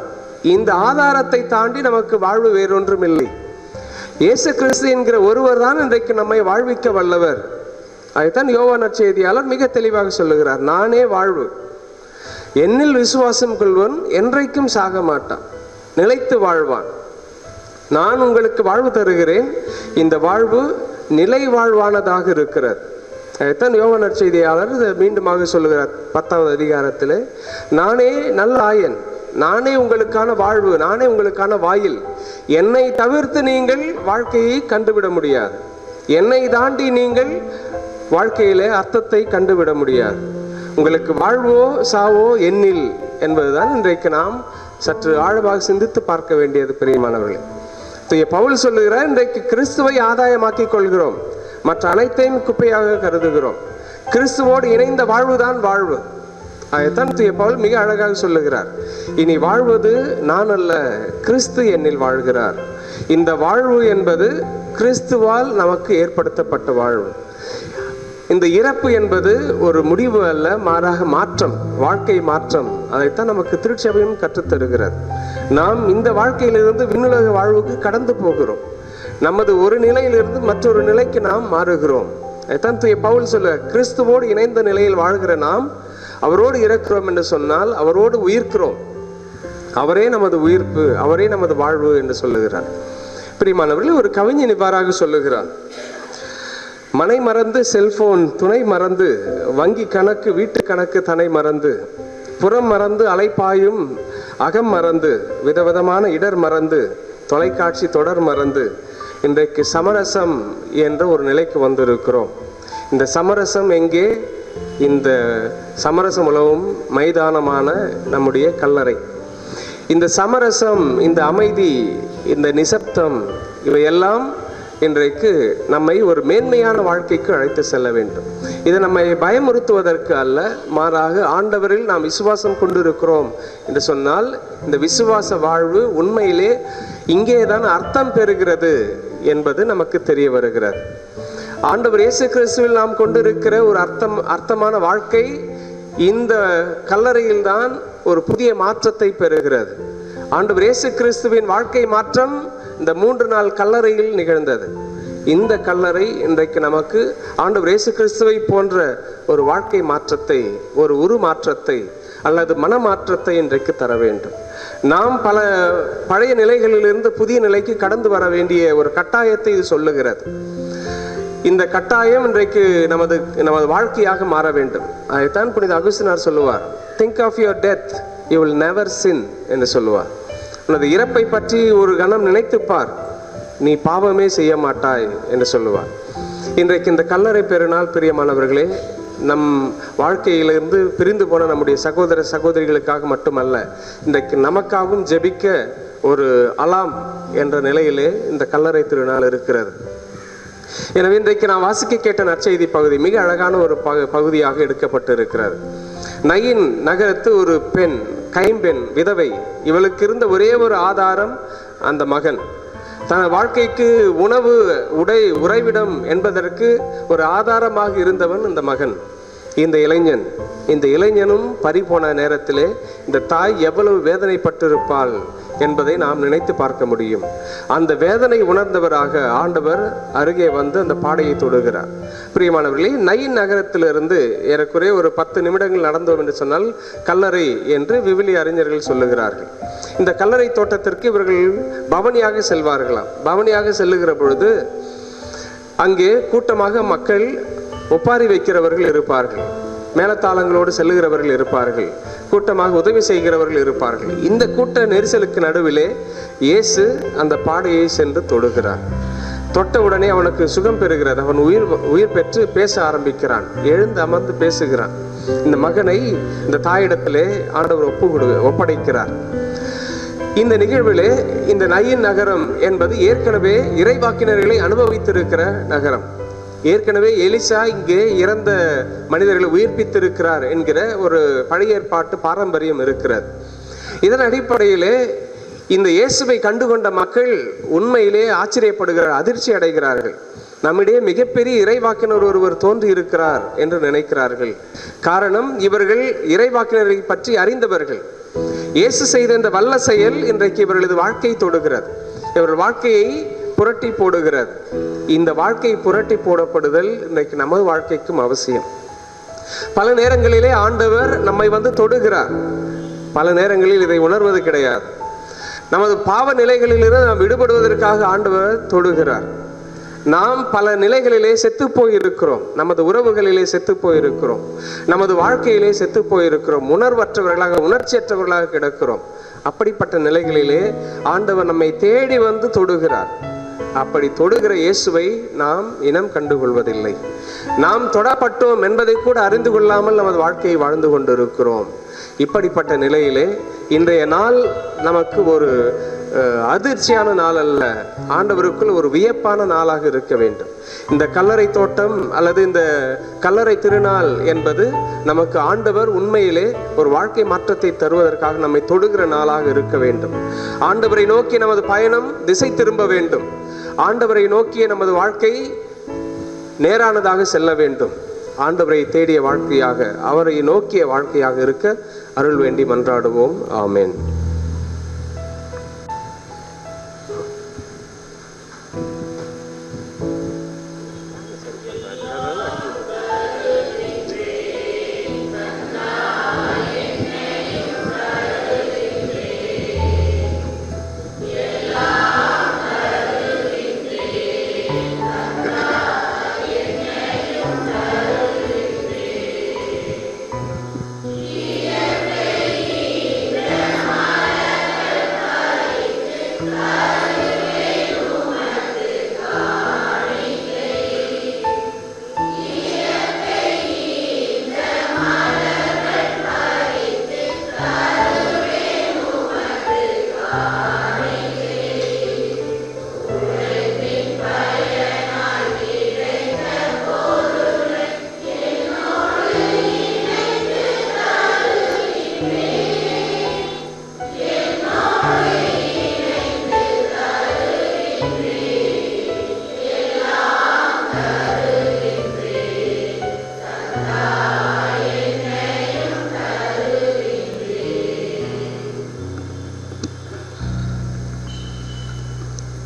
இந்த ஆதாரத்தை தாண்டி நமக்கு வாழ்வு வேறொன்றும் இல்லை. இயேசு கிறிஸ்து என்கிற ஒருவர் தான் இன்றைக்கு நம்மை வாழ்விக்க வல்லவர். அதைத்தான் யோவான் நற்செய்தியாளர் மிக தெளிவாக சொல்லுகிறார்: நானே வாழ்வு, என்னில் விசுவாசம் கொள்வன் என்றைக்கும் சாக மாட்டான், நிலைத்து வாழ்வான். நான் உங்களுக்கு வாழ்வு தருகிறேன், இந்த வாழ்வு நிலை வாழ்வானதாக இருக்கிறது. அதைத்தான் யோவான் நற்செய்தியாளர் மீண்டுமாக சொல்லுகிறார் 10வது அதிகாரத்தில்: நானே நல்ல ஆயன், நானே உங்களுக்கான வாழ்வு, நானே உங்களுக்கான வாயில். என்னை தவிர்த்து நீங்கள் வாழ்க்கையை கண்டுவிட முடியாது. என்னை தாண்டி நீங்கள் வாழ்க்கையிலே அர்த்தத்தை கண்டுவிட முடியாது. உங்களுக்கு வாழ்வோ சாவோ என்னில் என்பதுதான் இன்றைக்கு நாம் சற்று ஆழமாக சிந்தித்து பார்க்க வேண்டியது. பிரியமானவர்களே, பவுல் சொல்லுகிறார், இன்றைக்கு கிறிஸ்துவை ஆதாயமாக்கிக் கொள்கிறோம், மற்ற அனைத்தையும் குப்பையாக கருதுகிறோம். கிறிஸ்துவோடு இணைந்த வாழ்வுதான் வாழ்வு. அதைத்தான் பவுல் மிக அழகாக சொல்லுகிறார்: இனி வாழ்வது நான் அல்ல, கிறிஸ்து என்னில் வாழ்கிறார். இந்த வாழ்வு என்பது கிறிஸ்துவால் நமக்கு ஏற்படுத்தப்பட்ட வாழ்வு. இந்த இறப்பு என்பது ஒரு முடிவு அல்ல, மாறாக மாற்றம், வாழ்க்கை மாற்றம். அதைத்தான் நமக்கு திருச்சபையும் கற்றுத்தருகிறது. நாம் இந்த வாழ்க்கையிலிருந்து விண்ணுலக வாழ்வுக்கு கடந்து போகிறோம். நமது ஒரு நிலையிலிருந்து மற்றொரு நிலைக்கு நாம் மாறுகிறோம். அதைத்தான் தூய பவுல் சொல்ல, கிறிஸ்துவோடு இணைந்த நிலையில் வாழ்கிற நாம் அவரோடு இறக்கிறோம் என்று சொன்னால் அவரோடு உயிர்க்கிறோம். அவரே நமது உயிர்ப்பு, அவரே நமது வாழ்வு என்று சொல்லுகிறார். பிரியமானவர்களே, ஒரு கவிஞன் இவ்வாறாக சொல்லுகிறார்: மனை மறந்து செல்போன் துணை மறந்து, வங்கி கணக்கு வீட்டு கணக்கு தனை மறந்து, புறம் மறந்து அலைப்பாயும் அகம் மறந்து, விதவிதமான இடர் மறந்து, தொலைக்காட்சி தொடர் மறந்து, இன்றைக்கு சமரசம் என்ற ஒரு நிலைக்கு வந்திருக்கிறோம். இந்த சமரசம் எங்கே? இந்த சமரசம் உலவும் மைதானமான நம்முடைய கல்லறை. இந்த சமரசம், இந்த அமைதி, இந்த நிசப்தம், இவையெல்லாம் இன்றைக்கு நம்மை ஒரு மேன்மையான வாழ்க்கைக்கு அழைத்து செல்ல வேண்டும். இது நம்மை பயமுறுத்துவதற்கு அல்ல, மாறாக ஆண்டவரில் நாம் விசுவாசம் கொண்டிருக்கிறோம் என்று சொன்னால் இந்த விசுவாச வாழ்வு உண்மையிலே இங்கேதான் அர்த்தம் பெறுகிறது என்பது நமக்கு தெரிய வருகிறது. ஆண்டவர் இயேசு கிறிஸ்துவில் நாம் கொண்டிருக்கிற ஒரு அர்த்தமான வாழ்க்கை இந்த கல்லறையில் தான் ஒரு புதிய மாற்றத்தை பெறுகிறது. ஆண்டவர் இயேசு கிறிஸ்துவின் வாழ்க்கை மாற்றம் இந்த 3 நாள் கல்லறையில் நிகழ்ந்தது. இந்த கல்லறை இன்றைக்கு நமக்கு ஆண்டவர் இயேசு கிறிஸ்துவை போன்ற ஒரு வாழ்க்கை மாற்றத்தை, ஒரு உருமாற்றத்தை அல்லது மனமாற்றத்தை இன்றைக்கு தர வேண்டும். நாம் பல பழைய நிலைகளிலிருந்து புதிய நிலைக்கு கடந்து வர வேண்டிய ஒரு கட்டாயத்தை இது சொல்லுகிறது. இந்த கட்டாயம் இன்றைக்கு நமது வாழ்க்கையாக மாற வேண்டும். அதைத்தான் புனித அகுஸ்தினார் சொல்லுவார், think of your death, you will never sin என்று சொல்லுவார். உனது இறப்பை பற்றி ஒரு கணம் நினைத்துப்பார், நீ பாவமே செய்ய மாட்டாய் என்று சொல்லுவார். இன்றைக்கு இந்த கல்லறை பெருநாள் பிரியமானவர்களே, நம் வாழ்க்கையிலிருந்து பிரிந்து போன நம்முடைய சகோதர சகோதரிகளுக்காக மட்டுமல்ல, இன்றைக்கு நமக்காகவும் ஜெபிக்க ஒரு அலாம் என்ற நிலையிலே இந்த கல்லறை திருநாள் இருக்கிறது. எனவே இன்றைக்கு நான் வாசிக்க கேட்ட நற்செய்தி பகுதி மிக அழகான ஒரு பகுதியாக எடுக்கப்பட்டு இருக்கிறது. நயின் நகரத்து ஒரு பெண், கைம்பெண், விதவை. இவளுக்கு இருந்த ஒரே ஒரு ஆதாரம் அந்த மகன். தன் வாழ்க்கைக்கு உணவு, உடை, உறைவிடம் என்பதற்கு ஒரு ஆதாரமாக இருந்தவன் இந்த மகன். இந்த இளைஞனும் பறிபோன நேரத்திலே இந்த தாய் எவ்வளவு வேதனைப்பட்டிருப்பாள் என்பதை நாம் நினைத்து பார்க்க முடியும். அந்த வேதனை உணர்ந்தவராக ஆண்டவர் அருகே வந்து அந்த பாடையை தொடுகிறார். பிரியமானவர்களே, நயின் நகரத்திலிருந்து ஏறக்குறைய ஒரு 10 நிமிடங்கள் நடந்தோம் என்று சொன்னால் கல்லறை என்று விவிலிய அறிஞர்கள் சொல்லுகிறார்கள். இந்த கல்லறை தோட்டத்திற்கு இவர்கள் பவனியாக செல்வார்களாம். பவனியாக செல்லுகிற பொழுது அங்கே கூட்டமாக மக்கள் ஒப்பாரி வைக்கிறவர்கள் இருப்பார்கள், மேலத்தாளங்களோடு செல்லுகிறவர்கள் இருப்பார்கள், கூட்டமாக உதவி செய்கிறவர்கள் இருப்பார்கள். இந்த கூட்ட நெரிசலுக்கு நடுவிலே இயேசு அந்த பாடையை சென்று தொடுகிறார். தொட்ட உடனே அவனுக்கு சுகம் பெறுகிறது. அவன் உயிர் பெற்று பேச ஆரம்பிக்கிறான். எழுந்து அமர்ந்து பேசுகிறான். இந்த மகனை இந்த தாயிடத்திலே ஆண்டவர் ஒப்படைக்கிறார். இந்த நிகழ்விலே இந்த நயின் நகரம் என்பது ஏற்கனவே இறைவாக்கினர்களை அனுபவித்திருக்கிற நகரம். ஏற்கனவே எலிசா இங்கே இறந்த மனிதர்களை உயிர்ப்பித்திருக்கிறார் என்கிற ஒரு பழைய ஏற்பாட்டு பாரம்பரியம் இருக்கிறது. இதன் அடிப்படையிலே இந்த இயேசுவை கண்டுகொண்ட மக்கள் உண்மையிலே ஆச்சரியப்படுகிறார், அதிர்ச்சி அடைகிறார்கள். நம்மிடையே மிகப்பெரிய இறைவாக்கினர் ஒருவர் தோன்றி இருக்கிறார் என்று நினைக்கிறார்கள். காரணம், இவர்கள் இறைவாக்கினரை பற்றி அறிந்தவர்கள். இயேசு செய்த இந்த வல்ல செயல் இன்றைக்கு இவர்களது வாழ்க்கை தொடுகிறது, இவர்கள் வாழ்க்கையை புரட்டி போடுகிறது. இந்த வாழ்க்கை புரட்டி போடப்படுதல் இன்றைக்கு நமது வாழ்க்கைக்கும் அவசியம். பல நேரங்களிலே ஆண்டவர் நம்மை வந்து தொடுகிறார், பல நேரங்களில் இதை உணர்வது கிடையாது. நமது பாவ நிலைகளிலிருந்து நாம் விடுபடுவதற்காக ஆண்டவர் தொடுகிறார். நாம் பல நிலைகளிலே செத்து போயிருக்கிறோம், நமது உறவுகளிலே செத்து போயிருக்கிறோம், நமது வாழ்க்கையிலே செத்து போயிருக்கிறோம், உணர்வற்றவர்களாக, உணர்ச்சியற்றவர்களாக கிடக்கிறோம். அப்படிப்பட்ட நிலைகளிலே ஆண்டவர் நம்மை தேடி வந்து தொடுகிறார். அப்படி தொடுகிற இயேசுவை நாம் இனம் கண்டுகொள்வதில்லை. நாம் தொடப்பட்டோம் என்பதை கூட அறிந்து கொள்ளாமல் நமது வாழ்க்கையை வாழ்ந்து கொண்டிருக்கிறோம். இப்படிப்பட்ட நிலையிலே இன்றைய நாள் நமக்கு ஒரு அதிர்ச்சியான நாள் அல்ல, ஆண்டவருக்குள் ஒரு வியப்பான நாளாக இருக்க வேண்டும். இந்த கல்லறை தோட்டம் அல்லது இந்த கல்லறை திருநாள் என்பது நமக்கு ஆண்டவர் உண்மையிலே ஒரு வாழ்க்கை மாற்றத்தை தருவதற்காக நம்மை தொடுகிற நாளாக இருக்க வேண்டும். ஆண்டவரை நோக்கி நமது பயணம் திசை திரும்ப வேண்டும். ஆண்டவரை நோக்கிய நமது வாழ்க்கை நேரானதாக செல்ல வேண்டும். ஆண்டவரை தேடிய வாழ்க்கையாக, அவரை நோக்கிய வாழ்க்கையாக இருக்க அருள் வேண்டி மன்றாடுவோம். ஆமென்.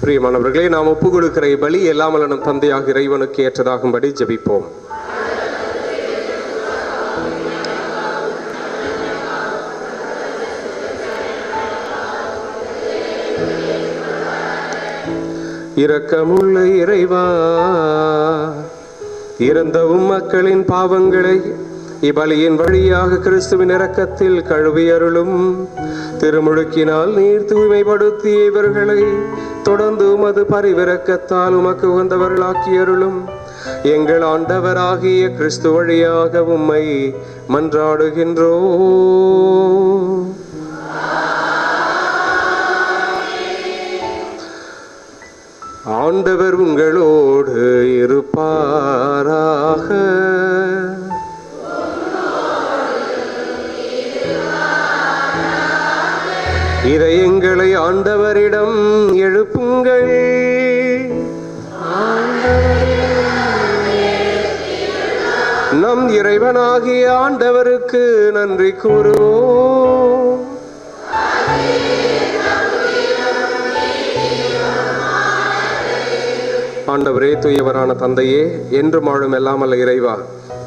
பிரியமானவர்களே, நாம் ஒப்பு கொடுக்கிற பலி எல்லாம் வல்ல நம் தந்தையாக இறைவனுக்கு ஏற்றதாகும்படி ஜெபிப்போம். இரக்கமுள்ள இறைவா, இறந்தவும் மக்களின் பாவங்களை இப்பலியின் வழியாக கிறிஸ்துவின் இரக்கத்தில் கழுவி அருளும். திருமுழுக்கினால் நீர் தூய்மைப்படுத்திய இவர்களை தொடர்ந்து உமது பரிவிரக்கத்தால் உமக்கு உகந்தவர்களாக்கி அருளும். எங்கள் ஆண்டவராகிய கிறிஸ்து வழியாக உம்மை மன்றாடுகின்றோம். ஆண்டவர் உங்களோடு இருப்பாராக. இதயங்களை ஆண்டவரிடம் எழுப்புங்கள். நம் இறைவனாகிய ஆண்டவருக்கு நன்றி கூறுவோம். ஆண்டவரே, தூயவரான தந்தையே, என்றும் வாழும் எல்லாம் அல்ல இறைவா,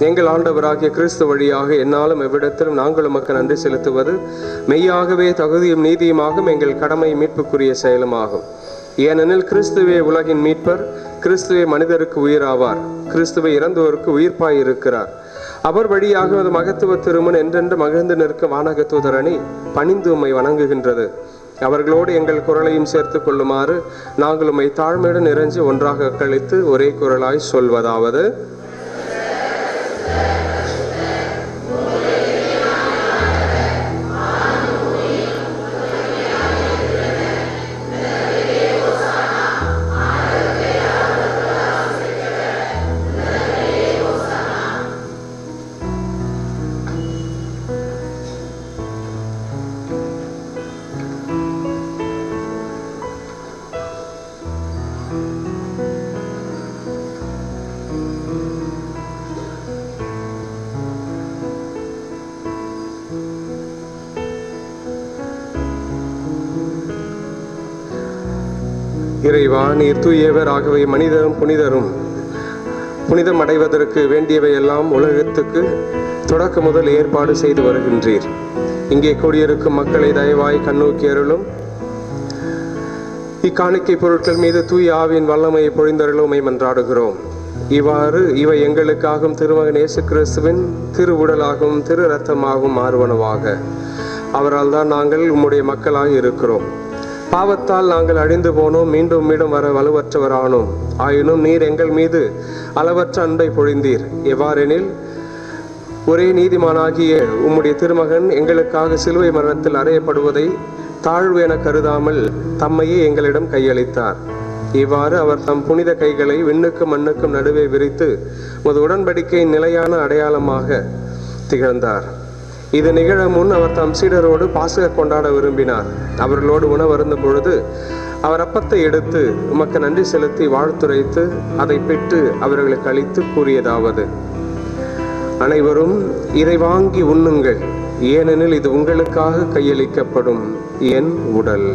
எங்கள் ஆண்டவராகிய கிறிஸ்து வழியாக என்னாலும் எவ்விடத்திலும் நாங்கள் உமக்கு நன்றி செலுத்துவது மெய்யாகவே தகுதியும் நீதியுமாகும், எங்கள் கடமை மீட்புக்குரிய செயலுமாகும். ஏனெனில் கிறிஸ்துவே உலகின் மீட்பர், கிறிஸ்துவே மனிதருக்கு உயிராவார், கிறிஸ்துவை இறந்தோருக்கு உயிர்ப்பாய் இருக்கிறார். அவர் வழியாக அது மகத்துவ திருமண் என்றென்று மகிழ்ந்து நிற்கும் வானக தூதரணி பணிந்து உம்மை வணங்குகின்றது. அவர்களோடு எங்கள் குரலையும் சேர்த்து கொள்ளுமாறு நாங்கள் உம்மை தாழ்மையுடன் இறைஞ்சி ஒன்றாக கழித்து ஒரே குரலாய் சொல்வதாவது: இறைவா, நீர் தூயவர், ஆகவே மனிதரும் புனிதம் அடைவதற்கு வேண்டியவை எல்லாம் உலகத்துக்கு தொடக்க முதல் ஏற்பாடு செய்து வருகின்றீர். இங்கே கூடியிருக்கும் மக்களை தயவாய் கண்ணோக்கி அருளும். இக்காணிக்கை பொருட்கள் மீது தூய ஆவியின் வல்லமையை பொழிந்தருளும் உம்மை மன்றாடுகிறோம். இவ்வாறு இவை எங்களுக்காகவும் திருமகன் இயேசு கிறிஸ்துவின் திரு உடலாகவும் திரு இரத்தமாகவும் மாறுவனவாக. அவரால் தான் நாங்கள் உம்முடைய மக்களாக இருக்கிறோம். பாவத்தால் நாங்கள் அழிந்து போனோம், மீண்டும் வர வலுவற்றவரானோம். ஆயினும் நீர் எங்கள் மீது அளவற்ற அன்பை பொழிந்தீர். எவ்வாறெனில், ஒரே நீதிமானாகிய உம்முடைய திருமகன் எங்களுக்காக சிலுவை மரணத்தில் அறையப்படுவதை தாழ்வு என கருதாமல் தம்மையே எங்களிடம் கையளித்தார். இவ்வாறு அவர் தம் புனித கைகளை விண்ணுக்கும் மண்ணுக்கும் நடுவே விரித்து ஒரு உடன்படிக்கையின் நிலையான அடையாளமாக திகழ்ந்தார். இது நிகழ முன் அவர் தம் சீடரோடு பாசக கொண்டாட விரும்பினார். அவர்களோடு உணவருந்த பொழுது அவர் அப்பத்தை எடுத்து உமக்கு நன்றி செலுத்தி வாழ்த்துரைத்து அதை பெற்று அவர்களுக்கு அளித்து கூறியதாவது: அனைவரும் இதை வாங்கி உண்ணுங்கள், ஏனெனில் இது உங்களுக்காக கையளிக்கப்படும் என் உடல்.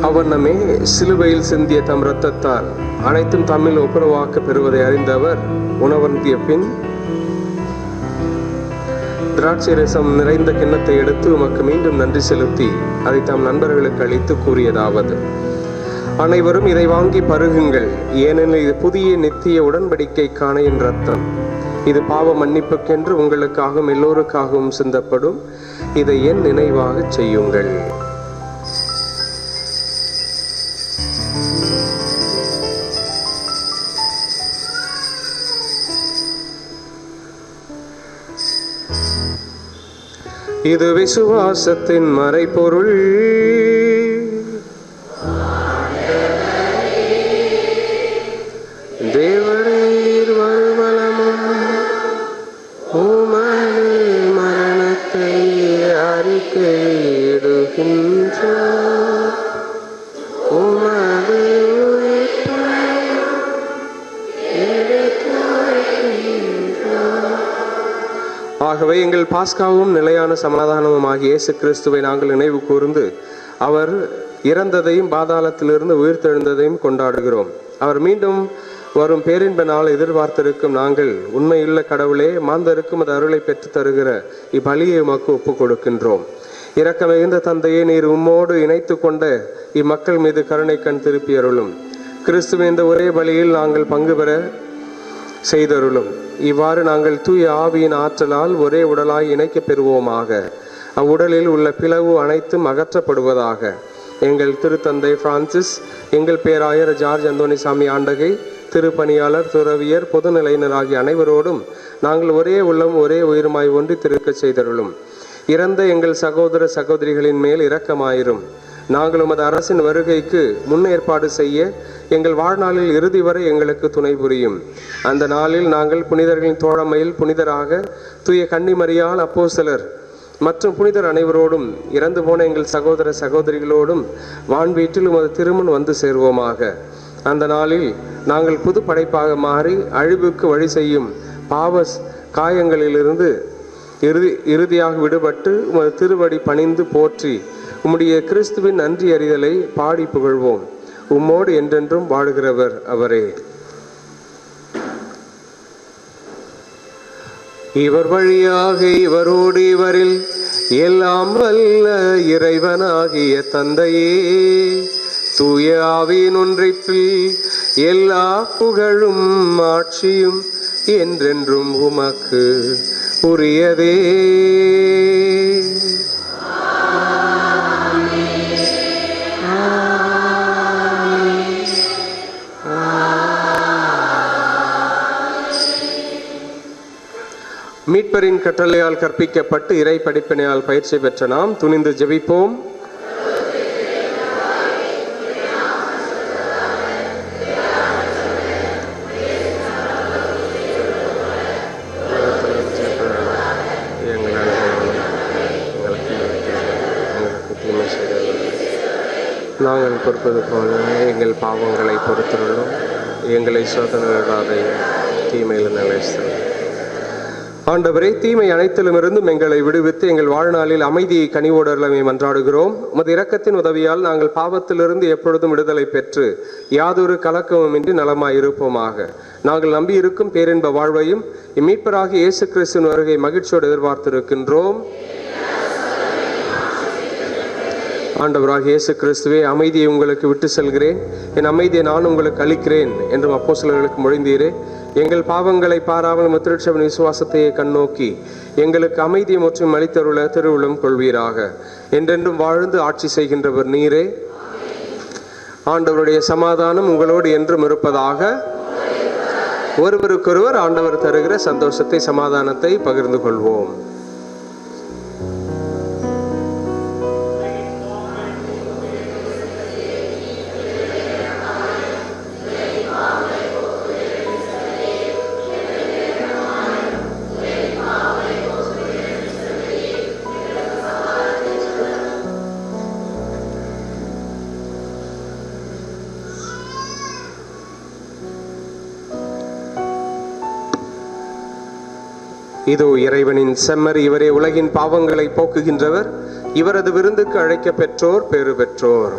அவனமே சிலுவையில் சிந்திய தம் இரத்தத்தால் அனைத்தும் தமிழ் ஒப்புரவாக்க பெறுவதை அறிந்தவர் உணவருந்திய பின் திராட்சை ரசம் நிறைந்த கிண்ணத்தை எடுத்து உமக்கு மீண்டும் நன்றி செலுத்தி அதை தம் நண்பர்களுக்கு அளித்து கூறியதாவது: அனைவரும் இதை வாங்கி பருகுங்கள், ஏனெனில் இது புதிய நித்திய உடன்படிக்கைக்கான என் இரத்தம். இது பாவ மன்னிப்புக்கென்று உங்களுக்காகவும் எல்லோருக்காகவும் சிந்தப்படும். இதை என் நினைவாக செய்யுங்கள். இது விசுவாசத்தின் மறைபொருள். தேவரீர் வருவலமும் உமது மரணத்தை அறிக்கையிடுகின்றோம். உமது ஆகவே எங்கள் பாஸ்காவும் நிலையான சமாதானமும் ஆகிய இயேசு கிறிஸ்துவை நாங்கள் நினைவு கூர்ந்து அவர் இறந்ததையும் பாதாளத்திலிருந்து உயிர்த்தெழுந்ததையும் கொண்டாடுகிறோம். அவர் மீண்டும் வரும் பேரின்ப நாள் எதிர்பார்த்திருக்கும் நாங்கள் உண்மையுள்ள கடவுளே, மாந்தருக்கும் அது அருளை பெற்று தருகிற இப்பலியை உமக்கு ஒப்புக் கொடுக்கின்றோம். இரக்க மிகுந்த தந்தையே, நீர் உம்மோடு இணைத்து கொண்ட இம்மக்கள் மீது கருணை கண் திருப்பி அருளும். கிறிஸ்துவின் இந்த ஒரே பலியில் நாங்கள் பங்கு பெற செய்தருளும். இவ்வாறு நாங்கள் தூய ஆவியின் ஆற்றலால் ஒரே உடலாய் இணைக்கப் பெறுவோமாக. அவ்வுடலில் உள்ள பிளவு அனைத்தும் அகற்றப்படுவதாக. எங்கள் திருத்தந்தை பிரான்சிஸ், எங்கள் பேராயர் ஜார்ஜ் அந்தோனிசாமி ஆண்டகை, திருப்பணியாளர், துறவியர், பொதுநிலையினர் ஆகிய அனைவரோடும் நாங்கள் ஒரே உள்ளம் ஒரே உயிருமாய் ஒன்றி திருக்க செய்தருளும். இறந்த எங்கள் சகோதர சகோதரிகளின் மேல் இரக்கமாயிரும். நாங்கள் உமது அரசின் வருகைக்கு முன்னேற்பாடு செய்ய எங்கள் வாழ்நாளில் இறுதி வரை எங்களுக்கு துணை புரியும். அந்த நாளில் நாங்கள் புனிதர்களின் தோழமையில் புனிதராக தூய கன்னிமரியால், அப்போஸ்தலர் மற்றும் புனிதர் அனைவரோடும் இறந்து போன எங்கள் சகோதர சகோதரிகளோடும் வான்வீட்டில் உமது திருமுன் வந்து சேர்வோமாக. அந்த நாளில் நாங்கள் புது படைப்பாக மாறி அழிவுக்கு வழி செய்யும் பாவ காயங்களிலிருந்து இறுதியாக விடுபட்டு உமது திருவடி பணிந்து போற்றி உம்முடைய கிறிஸ்துவின் நன்றி அறிதலை பாடி புகழ்வோம். உம்மோடு என்றென்றும் வாழுகிறவர் அவரே. இவர் வழியாக இவரோடு இவரில் எல்லாம் வல்ல இறைவனாகிய தந்தையே, தூய ஆவியின் ஒன்றிப்பில் எல்லா புகழும் ஆட்சியும் என்றென்றும் உமக்கு உரியதே. மீட்பரின் கட்டளையால் கற்பிக்கப்பட்டு இறை படிப்பினையால் பயிற்சி பெற்ற நாம் துணிந்து ஜெபிப்போம். நாங்கள் பொறுப்பது போல எங்கள் பாவங்களை பொறுத்துள்ளோம். எங்களை சோதனையிடாதே, தீமையில் நிலைத்தருளும். ஆண்டவரே, தீமை அனைத்திலுமிருந்தும் எங்களை விடுவித்து எங்கள் வாழ்நாளில் அமைதியை கனிவோடர்களை மன்றாடுகிறோம். உமது இரக்கத்தின் உதவியால் நாங்கள் பாவத்திலிருந்து எப்பொழுதும் விடுதலை பெற்று யாதொரு கலக்கமுமின்றி நலமாயிருப்போமாக. நாங்கள் நம்பியிருக்கும் பேரின்ப வாழ்வையும் இம்மீட்பராகிய இயேசு கிறிஸ்துவின் வருகை மகிழ்ச்சியோடு எதிர்பார்த்திருக்கின்றோம். ஆண்டவராகிய இயேசு கிறிஸ்துவே, அமைதியை உங்களுக்கு விட்டு செல்கிறேன், என் அமைதியை நான் உங்களுக்கு அளிக்கிறேன் என்றும் அப்போஸ்தலர்களுக்கு மொழிந்தீரே. எங்கள் பாவங்களை பாராமல் முத்திருட்சவின் விசுவாசத்தையே கண்ணோக்கி எங்களுக்கு அமைதியை மற்றும் அளித்தருள திருவுளம் கொள்வீராக. என்றென்றும் வாழ்ந்து ஆட்சி செய்கின்றவர் நீரே. ஆண்டவருடைய சமாதானம் உங்களோடு என்றும் இருப்பதாக. ஒருவருக்கொருவர் ஆண்டவர் தருகிற சந்தோஷத்தை, சமாதானத்தை பகிர்ந்து கொள்வோம். இதோ இறைவனின் செம்மறி, இவரே உலகின் பாவங்களை போக்குகின்றவர். இவரது விருந்துக்கு அழைக்க பெற்றோர் பேறு பெற்றோர்.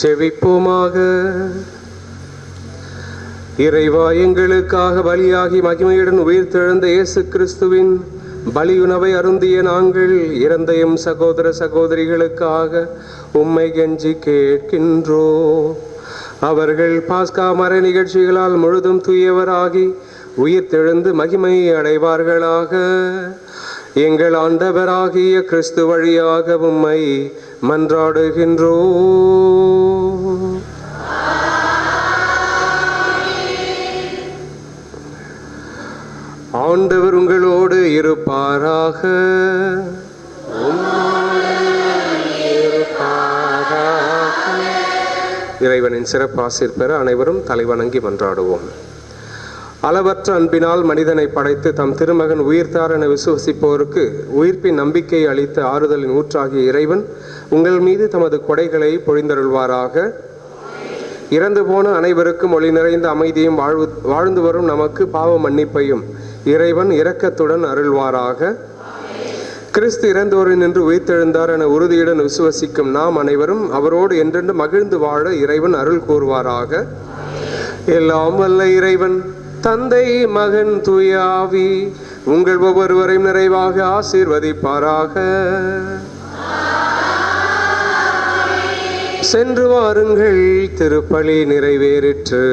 ஜெபிப்போமாக. இறைவா, எங்களுக்காக பலியாகி மகிமையுடன் உயிர்த்தெழுந்த இயேசு கிறிஸ்துவின் பலியுணவை அருந்திய நாங்கள் இறந்தையும் சகோதர சகோதரிகளுக்காக உம்மை கெஞ்சி கேட்கின்றோ. அவர்கள் பாஸ்கா மர நிகழ்ச்சிகளால் முழுதும் தூயவராகி உயிர்த்தெழுந்து மகிமை அடைவார்களாக. எங்கள் ஆண்டவராகிய கிறிஸ்து வழியாக உம்மை மன்றாடுகின்றோ. ஆண்டவர் உங்களோடு இருப்பாராக. இறைவனின் சிறப்பாசிர் பெற அனைவரும் தலைவணங்கி மன்றாடுவோம். அளவற்ற அன்பினால் மனிதனை படைத்து தம் திருமகன் உயிர்த்தார் என விசுவசிப்போருக்கு உயிர்ப்பின் நம்பிக்கை அளித்த ஆறுதலின் ஊற்றாகிய இறைவன் உங்கள் மீது தமது கொடைகளை பொழிந்தருள்வாராக. இறந்து போன அனைவருக்கும் ஒளி நிறைந்த அமைதியும் வாழ்ந்து வரும் நமக்கு பாவ மன்னிப்பையும் இறைவன் இரக்கத்துடன் அருள்வாராக. கிறிஸ்து இறந்தோரில் நின்று உயிர்த்தெழுந்தார் என உறுதியுடன் விசுவசிக்கும் நாம் அனைவரும் அவரோடு என்றென்று மகிழ்ந்து வாழ இறைவன் அருள் கூறுவாராக. எல்லாம் வல்ல இறைவன் தந்தை, மகன், தூய ஆவி உங்கள் ஒவ்வொருவரையும் நிறைவாக ஆசீர்வதிப்பாராக. சென்று வாருங்கள், திருப்பலி நிறைவேறிற்று.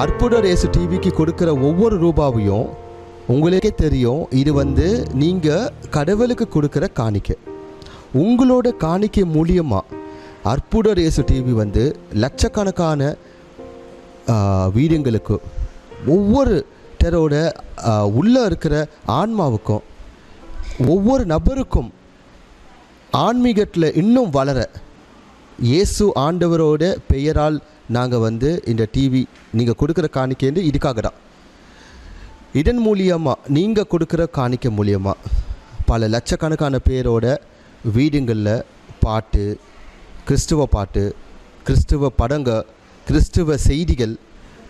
அற்புதர் இயேசு டிவிக்கு கொடுக்குற ஒவ்வொரு ரூபாவையும் உங்களுக்கே தெரியும், இது வந்து நீங்கள் கடவுளுக்கு கொடுக்குற காணிக்கை. உங்களோட காணிக்கை மூலியமாக அற்புதர் இயேசு டிவி வந்து லட்சக்கணக்கான வீடுங்களுக்கு, ஒவ்வொரு டரோட உள்ளே இருக்கிற ஆன்மாவுக்கும், ஒவ்வொரு நபருக்கும் ஆன்மீகத்தில் இன்னும் வளர இயேசு ஆண்டவரோட பெயரால் நாங்கள் வந்து இந்த டிவி நீங்கள் கொடுக்குற காணிக்கை இதுக்காக தான். இதன் மூலியமாக நீங்கள் கொடுக்குற காணிக்கை மூலியமாக பல லட்சக்கணக்கான பேரோட வீடுங்களில் பாட்டு, கிறிஸ்துவ பாட்டு, கிறிஸ்துவ படங்க, கிறிஸ்துவ செய்திகள்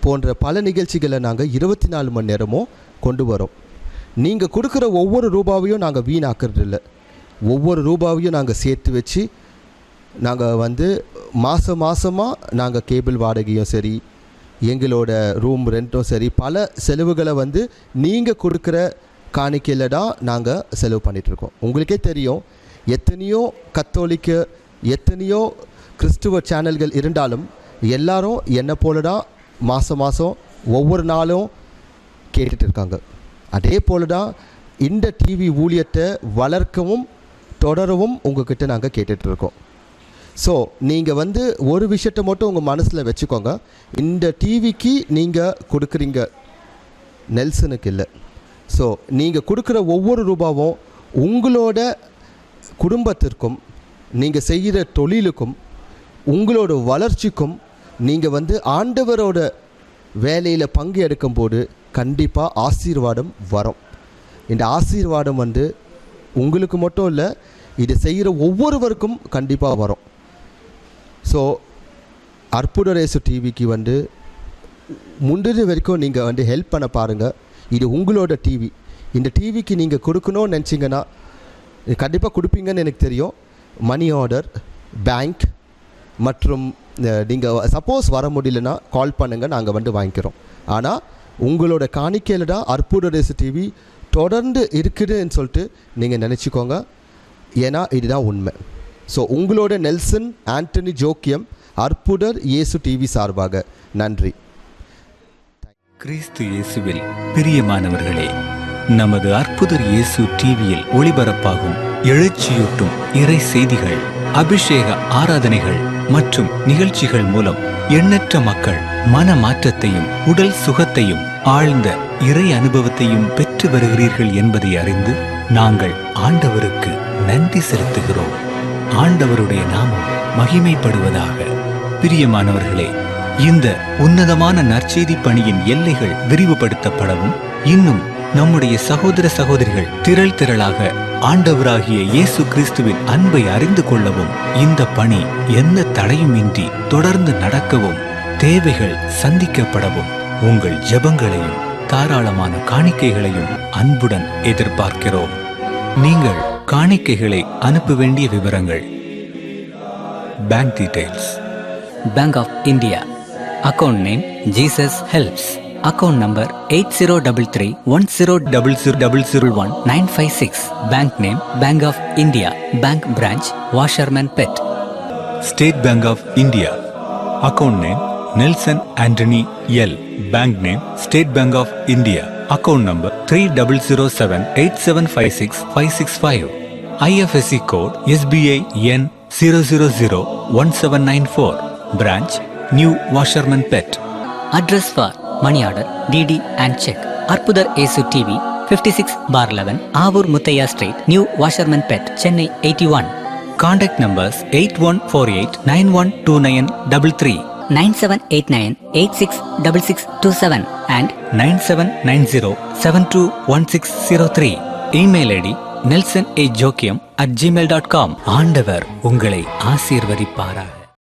போன்ற பல நிகழ்ச்சிகளை நாங்கள் 24 மணி நேரமும் கொண்டு வரோம். நீங்கள் கொடுக்குற ஒவ்வொரு ரூபாவையும் நாங்கள் வீணாக்குறது இல்லை. ஒவ்வொரு ரூபாவையும் நாங்கள் சேர்த்து வச்சு நாங்கள் வந்து மாதமாக நாங்கள் கேபிள் வாடகையும் சரி, எங்களோட ரூம் ரெண்ட்டும் சரி, பல செலவுகளை வந்து நீங்கள் கொடுக்குற காணிக்கையில் தான் நாங்கள் செலவு பண்ணிகிட்ருக்கோம். உங்களுக்கே தெரியும், எத்தனையோ கத்தோலிக்க, எத்தனையோ கிறிஸ்துவ சேனல்கள் இருந்தாலும் எல்லாரும் என்னை போல தான் மாதம் ஒவ்வொரு நாளும் கேட்டுட்டு இருக்காங்க. அதே போல தான் இந்த டிவி ஊழியத்தை வளர்க்கவும் தொடரவும் உங்ககிட்ட நாங்கள் கேட்டுட்ருக்கோம். ஸோ நீங்கள் வந்து ஒரு விஷயத்தை மட்டும் உங்கள் மனசில் வச்சுக்கோங்க, இந்த டிவிக்கு நீங்கள் கொடுக்குறீங்க, நெல்சனுக்கு இல்லை. ஸோ நீங்கள் கொடுக்குற ஒவ்வொரு ரூபாவும் உங்களோட குடும்பத்திற்கும், நீங்கள் செய்கிற தொழிலுக்கும், உங்களோட வளர்ச்சிக்கும், நீங்கள் வந்து ஆண்டவரோட வேலையில் பங்கு எடுக்கும்போது கண்டிப்பாக ஆசீர்வாதம் வரும். இந்த ஆசீர்வாதம் வந்து உங்களுக்கு மட்டும் இல்லை, இது செய்கிற ஒவ்வொருவருக்கும் கண்டிப்பாக வரும். ஸோ அற்புதர் இயேசு டிவிக்கு வந்து முந்தின வரைக்கும் நீங்கள் வந்து ஹெல்ப் பண்ண பாருங்கள். இது உங்களோட டிவி. இந்த டிவிக்கு நீங்கள் கொடுக்கணும்னு நினச்சிங்கன்னா கண்டிப்பாக கொடுப்பீங்கன்னு எனக்கு தெரியும். மணி ஆர்டர், பேங்க் மற்றும் நீங்கள் சப்போஸ் வர முடியலன்னா கால் பண்ணுங்கள், நாங்கள் வந்து வாங்கிக்கிறோம். ஆனால் உங்களோட காணிக்கையில் தான் அற்புதர் இயேசு டிவி தொடர்ந்து இருக்குதுன்னு சொல்லிட்டு நீங்கள் நினச்சிக்கோங்க. ஏன்னா இதுதான் உண்மை. ஸோ உங்களோட நெல்சன் ஆண்டனி ஜோக்கியம், அற்புதர் இயேசு டிவி சார்பாக நன்றி. கிறிஸ்து இயேசுவில் பிரியமானவர்களே, நமது அற்புதர் இயேசு டிவியில் ஒளிபரப்பாகும் எழுச்சியூட்டும் இறை செய்திகள், அபிஷேக ஆராதனைகள் மற்றும் நிகழ்ச்சிகள் மூலம் எண்ணற்ற மக்கள் மன மாற்றத்தையும் உடல் சுகத்தையும் ஆழ்ந்த இறை அனுபவத்தையும் பெற்று வருகிறீர்கள் என்பதை அறிந்து நாங்கள் ஆண்டவருக்கு நன்றி செலுத்துகிறோம். ஆண்டவருடைய நாமம் மகிமைப்படுவதாக. பிரியமானவர்களே, இந்த உன்னதமான நற்செய்தி பணியின் எல்லைகள் விரிவுபடுத்தப்படவும், இன்னும் நம்முடைய சகோதர சகோதரிகள் திரள் திரளாக ஆண்டவராகிய இயேசு கிறிஸ்துவின் அன்பை அறிந்து கொள்ளவும், இந்த பணி எந்த தடையுமின்றி தொடர்ந்து நடக்கவும், தேவைகள் சந்திக்கப்படவும் உங்கள் ஜெபங்களையும் தாராளமான காணிக்கைகளையும் அன்புடன் எதிர்பார்க்கிறோம். நீங்கள் காணிக்கைகளை அனுப்ப வேண்டிய விவரங்கள்: bank details, Bank of India, account name Jesus Helps, account number 80331000000196, bank name Bank of India, bank branch Washerman Pet. State Bank of India, account name Nelson Antony L, bank name State Bank of India, account number 300787565665, IFSC code SBI N 0001794, branch New Washerman Pet. Address for money order, DD and check. அற்புதர் இயேசு TV 56/11 Avur Muthaiya street, new Washermanpet, Chennai 81. Contact numbers 8148912933, 9789866627 and 9790721603. Email ID nelsonajokiyam@gmail.com. ஆண்டவர் உங்களை ஆசீர்வதிப்பாராக.